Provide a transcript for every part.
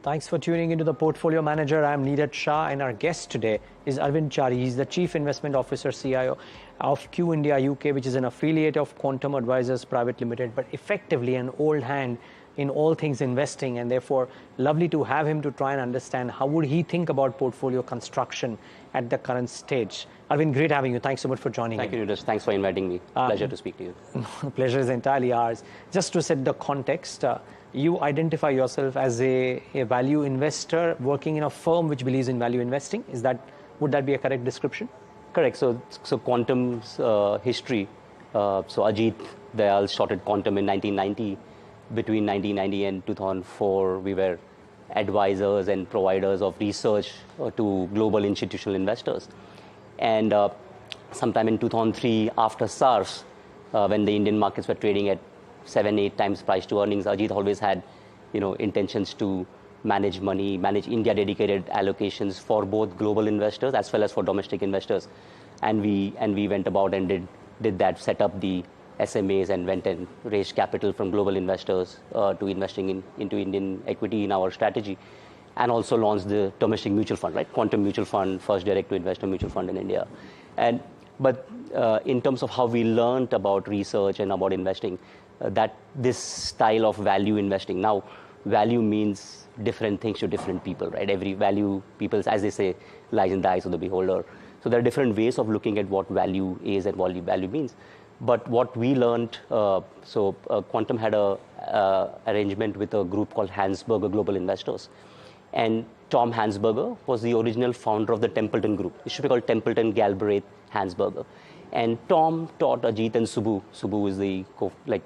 Thanks for tuning into the Portfolio Manager. I'm Niraj Shah, and our guest today is Arvind Chari. He's the Chief Investment Officer, CIO of Q India UK, which is an affiliate of Quantum Advisors Private Limited, but effectively an old hand in all things investing, and therefore lovely to have him to try and understand how would he think about portfolio construction at the current stage. Arvind, great having you. Thanks so much for joining. Thank you, Niraj. Thanks for inviting me. Pleasure to speak to you. The pleasure is entirely ours. Just to set the context, you identify yourself as a value investor working in a firm which believes in value investing. Would that be a correct description? Correct. So Quantum's history. So Ajit Dayal started Quantum in 1990. Between 1990 and 2004, we were advisors and providers of research to global institutional investors. And sometime in 2003, after SARS, when the Indian markets were trading at 7-8 times price to earnings, Ajit always had, intentions to manage money, manage India dedicated allocations for both global investors as well as for domestic investors. And we went about and did that, set up the SMAs and went and raised capital from global investors to investing into Indian equity in our strategy, and also launched the domestic mutual fund, right? Quantum Mutual Fund, first direct to investor mutual fund in India. But in terms of how we learned about research and about investing, that this style of value investing, now value means different things to different people, right? Every value, people, as they say, lies in the eyes of the beholder. So there are different ways of looking at what value is and what value means. But what we learned, Quantum had a arrangement with a group called Hansberger Global Investors. And Tom Hansberger was the original founder of the Templeton Group. It should be called Templeton, Galbraith, Hansberger. And Tom taught Ajit and Subbu. Subbu is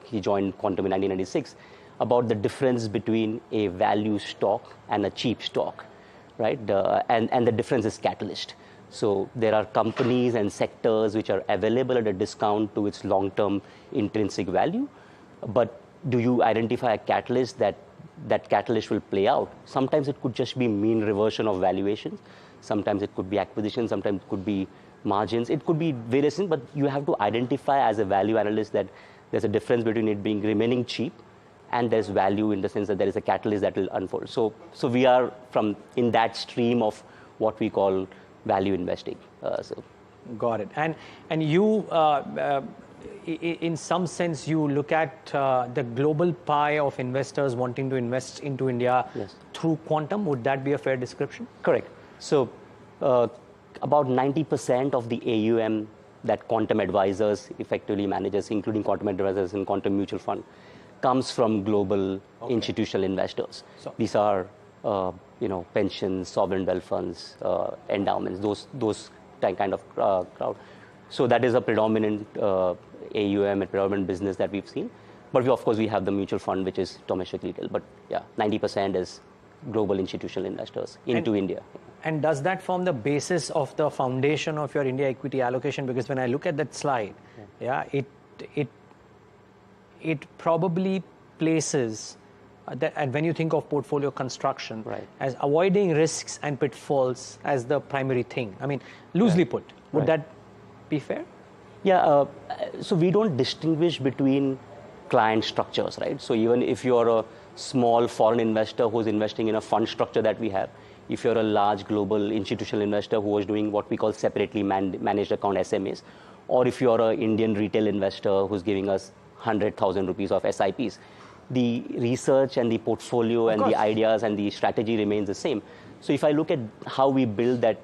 he joined Quantum in 1996, about the difference between a value stock and a cheap stock, right? And the difference is catalyst. So there are companies and sectors which are available at a discount to its long-term intrinsic value. But do you identify a catalyst that catalyst will play out? Sometimes it could just be mean reversion of valuations. Sometimes it could be acquisition. Sometimes it could be margins. It could be various things, but you have to identify as a value analyst that there's a difference between it remaining cheap and there's value in the sense that there is a catalyst that will unfold. So we are in that stream of what we call value investing. Got it. And you, in some sense, you look at the global pie of investors wanting to invest into India through Quantum. Would that be a fair description? Correct. So about 90% of the AUM that Quantum Advisors effectively manages, including Quantum Advisors and Quantum Mutual Fund, comes from global institutional investors. So these are pensions, sovereign wealth funds, endowments, those kind of crowd. So that is a predominant AUM and predominant business that we've seen. But we have the mutual fund, which is domestic retail. But 90% is global institutional investors into India. And does that form the basis of the foundation of your India equity allocation? Because when I look at that slide, it probably places and when you think of portfolio construction, as avoiding risks and pitfalls as the primary thing. I mean, loosely put, would that be fair? Yeah, so we don't distinguish between client structures, right? So even if you're a small foreign investor who's investing in a fund structure that we have, if you're a large global institutional investor who is doing what we call separately managed account SMAs, or if you're an Indian retail investor who's giving us 100,000 rupees of SIPs, the research and the portfolio and the ideas and the strategy remains the same. So if I look at how we build that,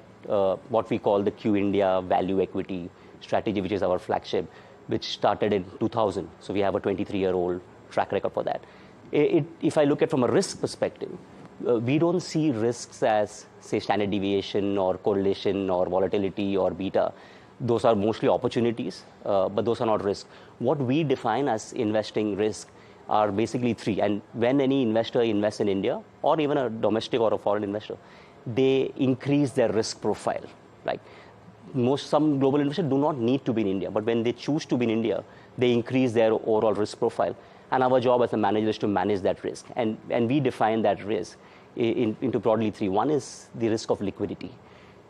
what we call the Q India value equity strategy, which is our flagship, which started in 2000. So we have a 23-year-old track record for that. If I look at from a risk perspective, we don't see risks as, say, standard deviation or correlation or volatility or beta. Those are mostly opportunities, but those are not risks. What we define as investing risk are basically three. And when any investor invests in India, or even a domestic or a foreign investor, they increase their risk profile. Like some global investors do not need to be in India, but when they choose to be in India, they increase their overall risk profile. And our job as a manager is to manage that risk. And we define that risk into broadly three. One is the risk of liquidity.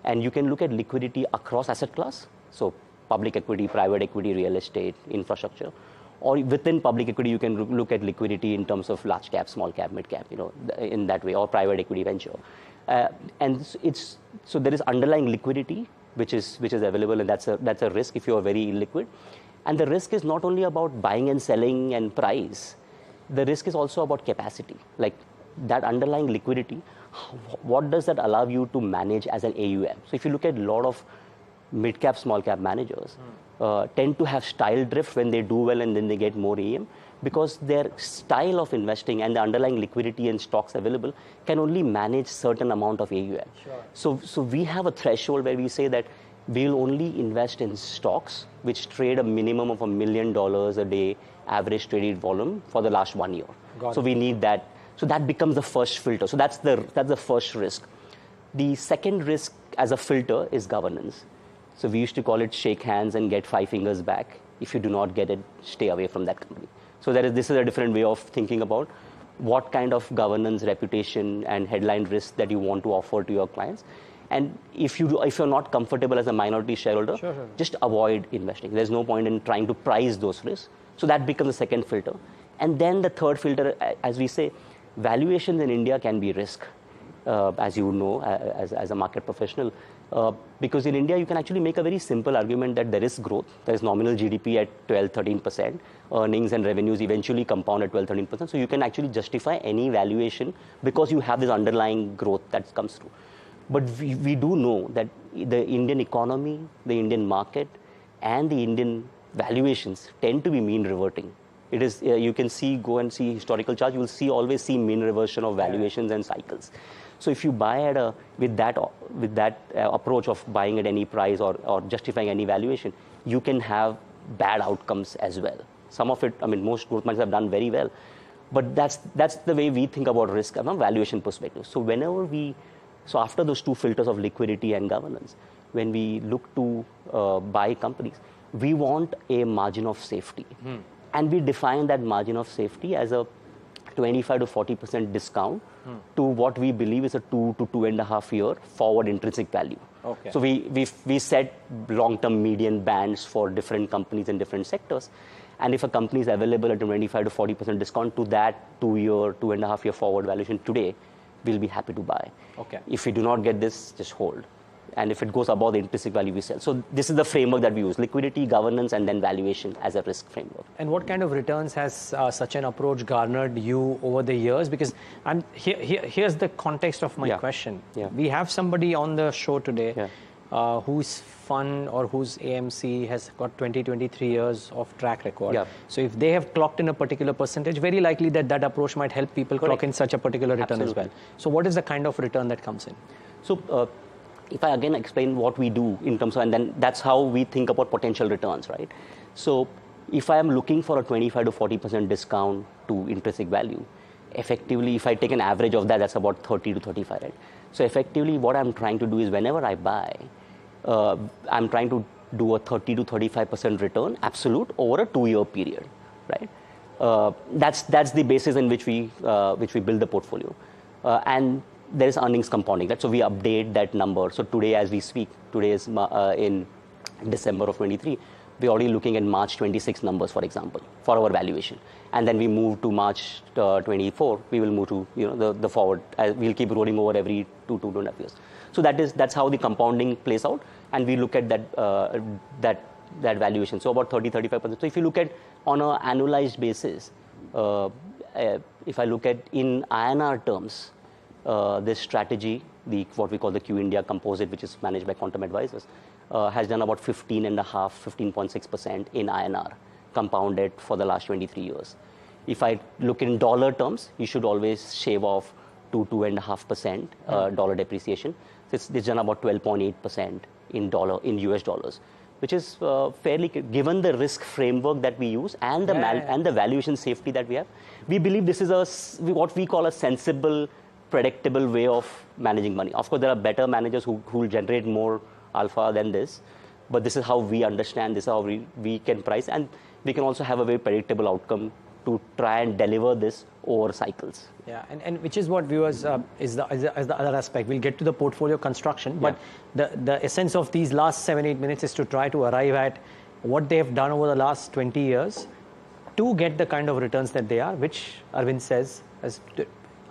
And you can look at liquidity across asset class. So public equity, private equity, real estate, infrastructure. Or within public equity, you can look at liquidity in terms of large cap, small cap, mid cap, in that way, or private equity venture. And so there is underlying liquidity, which is available, and that's a risk if you are very illiquid. And the risk is not only about buying and selling and price. The risk is also about capacity, like that underlying liquidity. What does that allow you to manage as an AUM? So if you look at a lot of mid-cap, small-cap managers, tend to have style drift when they do well and then they get more AUM, because their style of investing and the underlying liquidity and stocks available can only manage certain amount of AUM. Sure. So we have a threshold where we say that we'll only invest in stocks which trade a minimum of $1 million a day average traded volume for the last 1 year. So we need that. So that becomes the first filter. So that's the first risk. The second risk as a filter is governance. So we used to call it shake hands and get 5 fingers back. If you do not get it, stay away from that company. So this is a different way of thinking about what kind of governance, reputation, and headline risk that you want to offer to your clients. And if you're not comfortable as a minority shareholder, just avoid investing. There's no point in trying to price those risks. So that becomes the second filter. And then the third filter, as we say, valuations in India can be risk, as you know, as a market professional. Because in India, you can actually make a very simple argument that there is growth. There is nominal GDP at 12-13%. Earnings and revenues eventually compound at 12-13%. So you can actually justify any valuation because you have this underlying growth that comes through. But we do know that the Indian economy, the Indian market, and the Indian valuations tend to be mean reverting. It is, you can go and see historical charts, you will always see mean reversion of valuations and cycles. So if you buy with that approach of buying at any price or justifying any valuation, you can have bad outcomes as well. Some of it, most growth managers have done very well, but that's the way we think about risk from a valuation perspective. So after those two filters of liquidity and governance, when we look to buy companies, we want a margin of safety. And we define that margin of safety as a 25 to 40% discount to what we believe is a 2 to 2.5 year forward intrinsic value. Okay. So we set long-term median bands for different companies in different sectors. And if a company is available at a 25 to 40% discount to that 2.5 year forward valuation today, we'll be happy to buy. Okay. If we do not get this, just hold. And if it goes above the intrinsic value, we sell. So this is the framework that we use: liquidity, governance, and then valuation as a risk framework. And what kind of returns has such an approach garnered you over the years? Because here's the context of my question. Yeah. We have somebody on the show today whose fund or whose AMC has got 23 years of track record. Yeah. So if they have clocked in a particular percentage, very likely that approach might help people clock in such a particular return as well. So what is the kind of return that comes in? So if I again explain what we do in terms of, and then that's how we think about potential returns, right? So if I am looking for a 25 to 40% discount to intrinsic value, effectively, if I take an average of that, that's about 30 to 35, right? So effectively, what I'm trying to do is whenever I buy, I'm trying to do a 30 to 35% return absolute over a 2-year period, right? That's the basis in which we build the portfolio, and there is earnings compounding. So we update that number. So today, as we speak, today is in December of 23. We're already looking at March 26 numbers, for example, for our valuation. And then we move to March 24. We will move to the forward. We'll keep rolling over every 2.5 years. So that's how the compounding plays out. And we look at that valuation. So about 30-35%. So if you look at on an annualized basis, if I look at in INR terms, this strategy, what we call the Q India composite, which is managed by Quantum Advisors, has done about 15.6% in INR, compounded for the last 23 years. If I look in dollar terms, you should always shave off 2.5% dollar depreciation. So it's done about 12.8% in US dollars, which is fairly, given the risk framework that we use and the valuation safety that we have. We believe this is what we call a sensible, predictable way of managing money. Of course, there are better managers who will generate more alpha than this, but this is how we understand, this is how we can price, and we can also have a very predictable outcome to try and deliver this over cycles. Yeah, and which is what viewers is the other aspect. We'll get to the portfolio construction, but the essence of these last 7-8 minutes is to try to arrive at what they have done over the last 20 years to get the kind of returns that they are, which Arvind says as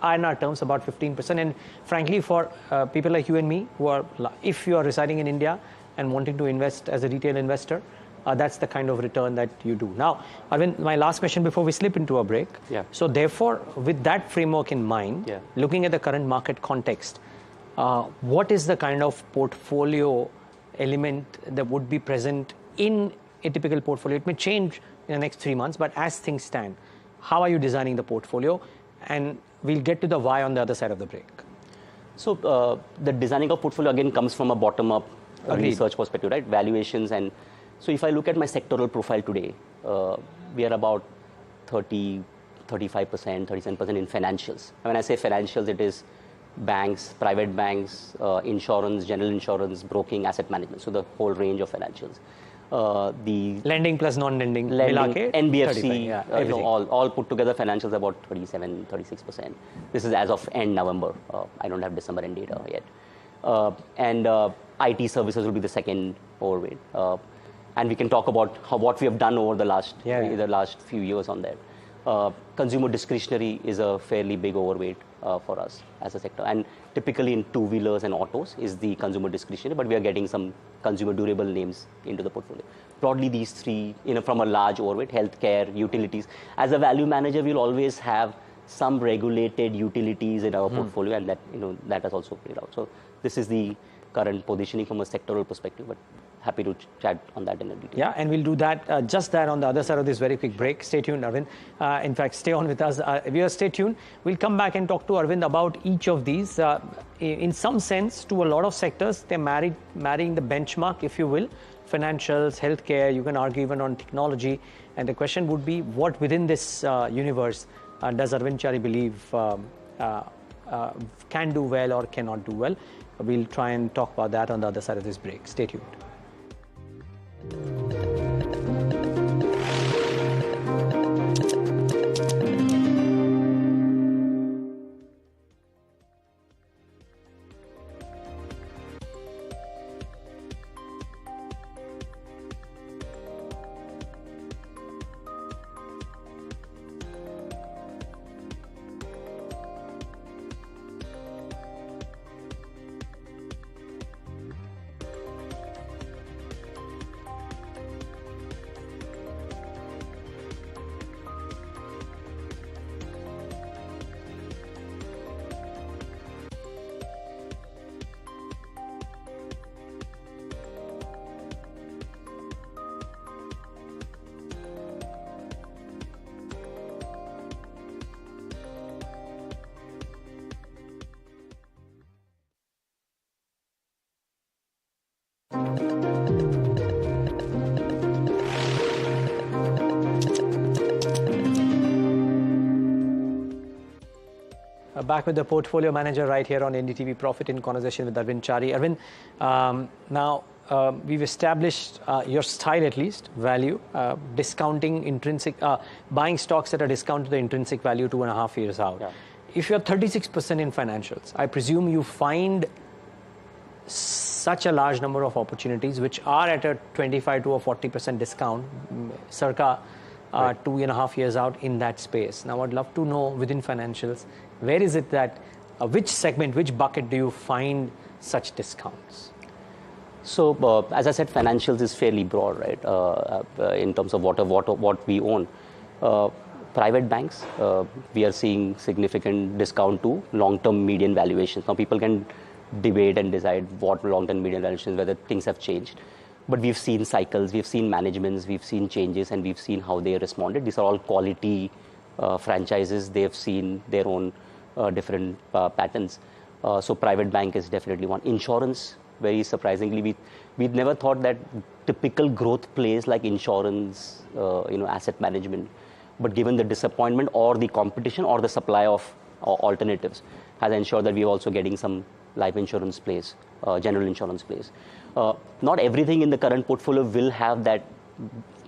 INR terms about 15%. And frankly, for people like you and me, who are, if you are residing in India and wanting to invest as a retail investor, that's the kind of return that you do. Now, Arvind, my last question before we slip into a break. Yeah. So therefore, with that framework in mind, looking at the current market context, what is the kind of portfolio element that would be present in a typical portfolio? It may change in the next 3 months, but as things stand, how are you designing the portfolio? And we'll get to the why on the other side of the break. So the designing of portfolio again comes from a bottom-up research perspective, right? Valuations. And so if I look at my sectoral profile today, we are about 30, 35%, 37% in financials. And when I say financials, it is banks, private banks, insurance, general insurance, broking, asset management. So the whole range of financials. The lending plus non-lending, NBFC, all put together, financials about 37, 36%. This is as of end November. I don't have December end data yet. And IT services will be the second overweight. And we can talk about what we have done over the last few years on that. Consumer discretionary is a fairly big overweight for us as a sector. And typically in two-wheelers and autos is the consumer discretionary, but we are getting some consumer durable names into the portfolio. Broadly, these three, from a large overweight, healthcare, utilities. As a value manager, we'll always have some regulated utilities in our portfolio, and that that has also played out. So this is the current positioning from a sectoral perspective, but happy to chat on that in a detail. Yeah, and we'll do that, just that on the other side of this very quick break. Stay tuned, Arvind. In fact, stay on with us. Viewers, stay tuned. We'll come back and talk to Arvind about each of these. In some sense, to a lot of sectors, they're marrying the benchmark, if you will. Financials, healthcare, you can argue even on technology. And the question would be, what within this universe does Arvind Chari believe can do well or cannot do well? We'll try and talk about that on the other side of this break. Stay tuned. Back with the portfolio manager right here on NDTV Profit in conversation with Arvind Chari. Arvind, now we've established your style at least, value, discounting intrinsic, buying stocks at a discount to the intrinsic value 2.5 years out. Yeah. If you're 36% in financials, I presume you find such a large number of opportunities which are at a 25 to a 40% discount, circa 2.5 years out in that space. Now, I'd love to know within financials, where is it that, which segment, which bucket do you find such discounts? So, as I said, financials is fairly broad, right? In terms of what we own. Private banks, we are seeing significant discount to long-term median valuations. Now, people can debate and decide what long-term median valuations, whether things have changed. But we've seen cycles, we've seen managements, we've seen changes, and we've seen how they responded. These are all quality franchises. They have seen their own different patterns. So private bank is definitely one. Insurance, very surprisingly, we'd never thought that typical growth plays like insurance, asset management. But given the disappointment or the competition or the supply of alternatives has ensured that we're also getting some life insurance plays, general insurance plays. Not everything in the current portfolio will have that.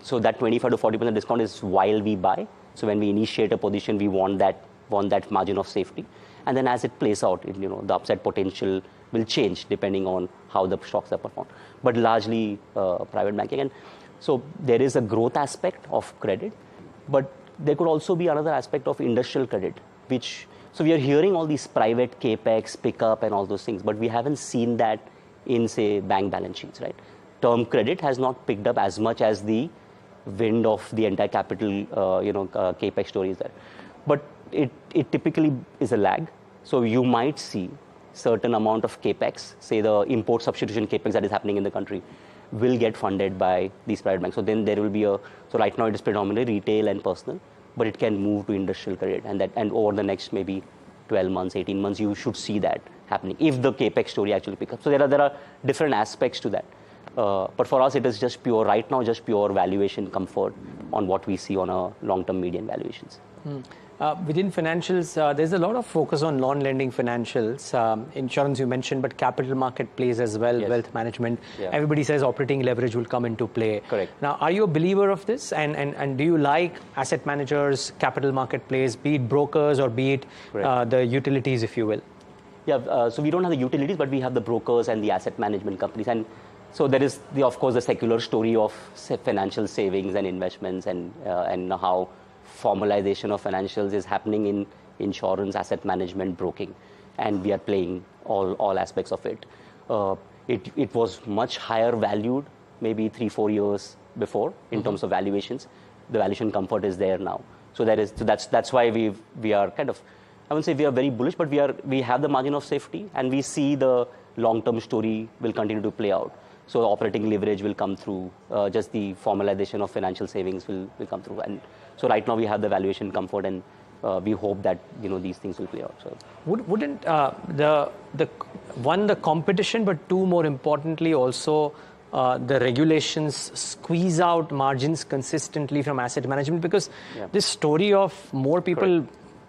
So that 25 to 40% discount is while we buy. So when we initiate a position, we want that margin of safety. And then as it plays out, the upside potential will change depending on how the stocks are performed. But largely private banking. And so there is a growth aspect of credit, but there could also be another aspect of industrial credit, so we are hearing all these private capex, pickup and all those things, but we haven't seen that in, say, bank balance sheets, right? Term credit has not picked up as much as the wind of the entire capital, capex story is there. But it typically is a lag. So you might see certain amount of capex, say the import substitution capex that is happening in the country, will get funded by these private banks. So then there will be so right now it is predominantly retail and personal, but it can move to industrial credit, and over the next maybe 12 months, 18 months, you should see that happening if the capex story actually picks up. So there are different aspects to that. But for us, it is just pure valuation comfort on what we see on a long-term median valuations. Within financials, there's a lot of focus on non-lending financials. Insurance you mentioned, but capital market plays as well, yes. Wealth management. Yeah. Everybody says operating leverage will come into play. Correct. Now, are you a believer of this? And do you like asset managers, capital market plays, be it brokers or be it the utilities, if you will? Yeah, so we don't have the utilities, but we have the brokers and the asset management companies. And so there is, of course, the secular story of financial savings and investments and how formalization of financials is happening in insurance, asset management, broking, and we are playing all aspects of it. It was much higher valued maybe 3-4 years before in terms of valuations. The valuation comfort is there now. So that's why we are kind of, I wouldn't say we are very bullish, but we have the margin of safety, and we see the long-term story will continue to play out. So operating leverage will come through, just the formalization of financial savings will come through. And so right now we have the valuation comfort, and we hope that these things will play out. So wouldn't the competition, but two, more importantly, also the regulations squeeze out margins consistently from asset management? Because this story of more people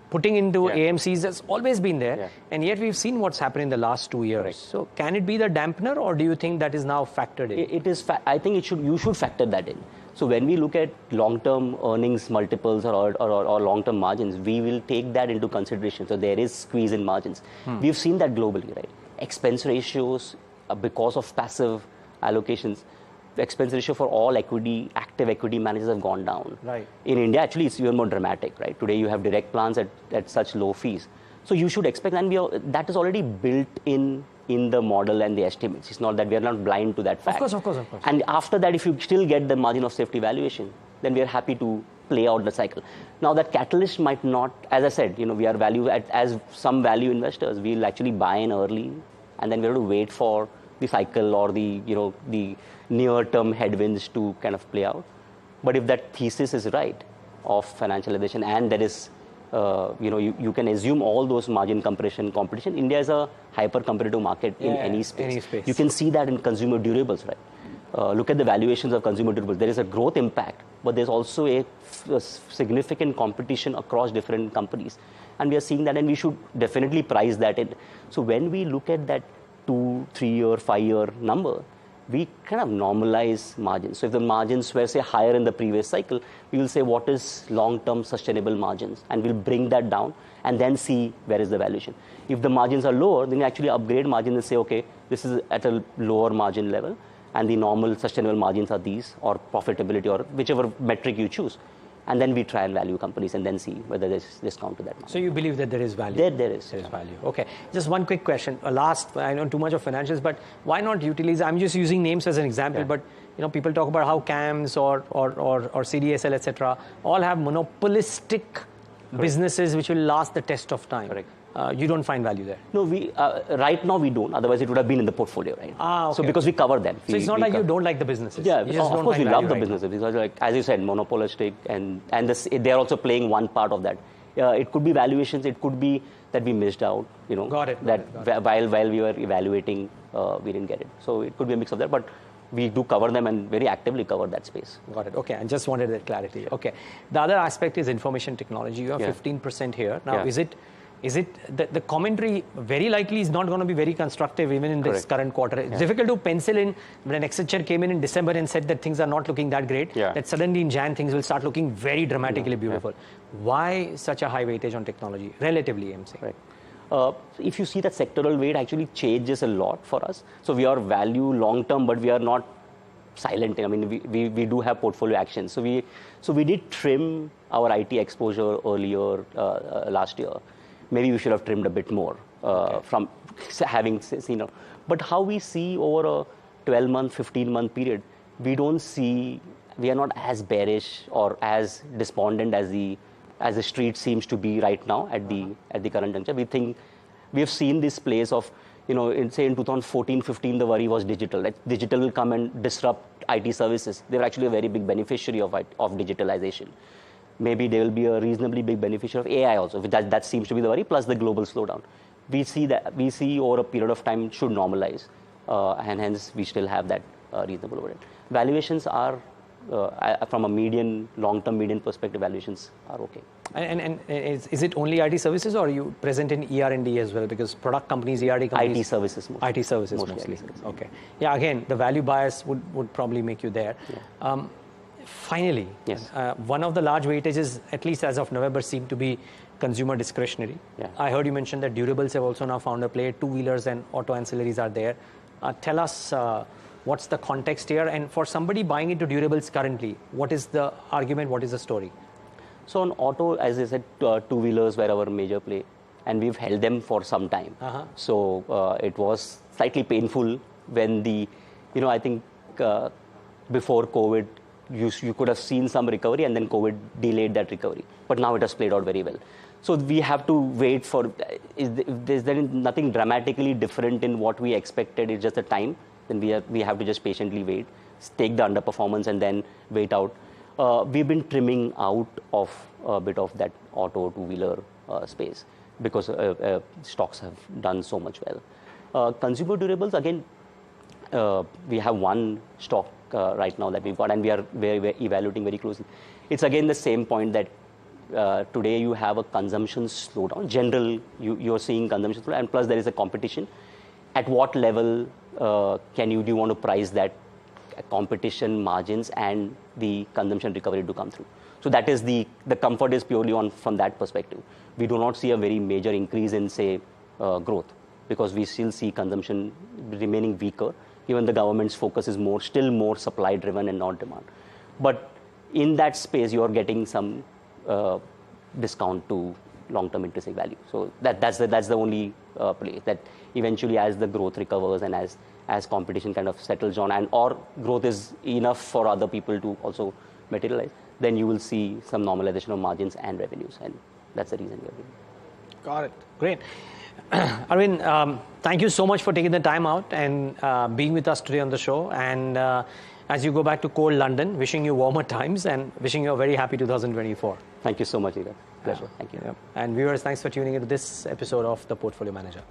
putting into AMCs has always been there, and yet we've seen what's happened in the last 2 years. So can it be the dampener, or do you think that is now factored in? It is. I think you should factor that in. So when we look at long-term earnings multiples or long-term margins, we will take that into consideration. So there is squeeze in margins. We've seen that globally, right? Expense ratios, because of passive allocations, the expense ratio for all active equity managers have gone down. Right. In India, actually, it's even more dramatic, right? Today, you have direct plans at such low fees. So you should expect, and that is already built in the model and the estimates. It's not that we are not blind to that fact. Of course. And after that, if you still get the margin of safety valuation, then we are happy to play out the cycle. Now, that catalyst might not, as I said, we are as some value investors, we'll actually buy in early, and then we have to wait for the cycle or the near-term headwinds to kind of play out. But if that thesis is right of financialization, and there is, you can assume all those margin competition. India is a hyper-competitive market in any space. You can see that in consumer durables, right? Look at the valuations of consumer durables. There is a growth impact, but there's also a significant competition across different companies. And we are seeing that, and we should definitely price that in. So when we look at that 2, 3-year, 5-year number, we kind of normalize margins. So if the margins were, say, higher in the previous cycle, we will say what is long-term sustainable margins, and we'll bring that down and then see where is the valuation. If the margins are lower, then we actually upgrade margins and say, okay, this is at a lower margin level, and the normal sustainable margins are these, or profitability, or whichever metric you choose. And then we try and value companies and then see whether there's discount to that margin. So you believe that there is value? There is. There is value. Okay. Just one quick question. Last, I know too much of financials, but why not utilities? I'm just using names as an example, but people talk about how CAMS or CDSL, etc., all have monopolistic businesses which will last the test of time. Correct. You don't find value there? No, right now we don't. Otherwise, it would have been in the portfolio, right? Okay. So because we cover them. So it's not like you don't like the businesses. Yeah, you just of course we love the businesses because, like, as you said, monopolistic, and they're also playing one part of that. It could be valuations. It could be that we missed out. Got it. While we were evaluating, we didn't get it. So it could be a mix of that, but we do cover them and very actively cover that space. Got it. Okay, I just wanted that clarity. Okay. The other aspect is information technology. You have 15% here. Now, is it Is it the commentary very likely is not going to be very constructive even in this current quarter? It's difficult to pencil in when Accenture came in December and said that things are not looking that great, that suddenly in Jan things will start looking very dramatically beautiful. Why such a high weightage on technology, relatively, I'm saying? If you see that sectoral weight actually changes a lot for us. So we are value long term, but we are not silent. I mean, we do have portfolio actions. So we did trim our IT exposure earlier last year. Maybe we should have trimmed a bit more from having seen. But how we see over a 12-month, 15-month period, we are not as bearish or as despondent as the street seems to be right now at the current juncture. We think we have seen this place of, in 2014-15, the worry was digital. Like digital will come and disrupt IT services. They were actually a very big beneficiary of digitalization. Maybe they will be a reasonably big beneficiary of AI also. That seems to be the worry, plus the global slowdown. We see over a period of time should normalize, and hence we still have that reasonable overhead. Valuations are, from a long-term median perspective, valuations are okay. And is it only IT services, or are you present in ER&D as well? Because product companies, ER&D companies... IT services mostly. IT services mostly. Okay. Yeah, again, the value bias would probably make you there. Yeah. Finally, one of the large weightages, at least as of November, seem to be consumer discretionary. Yeah. I heard you mention that durables have also now found a play. Two-wheelers and auto ancillaries are there. Tell us what's the context here, and for somebody buying into durables currently, what is the argument, what is the story? So on auto, as I said, two-wheelers were our major play, and we've held them for some time. So it was slightly painful when I think before COVID, you could have seen some recovery, and then COVID delayed that recovery. But now it has played out very well. So we have to wait for, if there is nothing dramatically different in what we expected, it's just a time, then we have to just patiently wait, take the underperformance and then wait out. We've been trimming out of a bit of that auto two-wheeler space because stocks have done so much well. Consumer durables, again, we have one stock right now that we've got, and we are evaluating very closely. It's again the same point that today you have a consumption slowdown. General, you're seeing consumption slowdown, and plus there is a competition. At what level do you want to price that competition margins and the consumption recovery to come through? So that is the comfort is purely from that perspective. We do not see a very major increase in, say, growth, because we still see consumption remaining weaker. Even the government's focus is still more supply driven and not demand. But in that space, you are getting some discount to long-term intrinsic value. So that's the only play, that eventually as the growth recovers and as competition kind of settles on, or growth is enough for other people to also materialize, then you will see some normalization of margins and revenues, and that's the reason we are doing it. Got it. Great. Arvind, thank you so much for taking the time out and being with us today on the show. And as you go back to cold London, wishing you warmer times and wishing you a very happy 2024. Thank you so much, Niraj. Pleasure. Thank you. And viewers, thanks for tuning into this episode of The Portfolio Manager.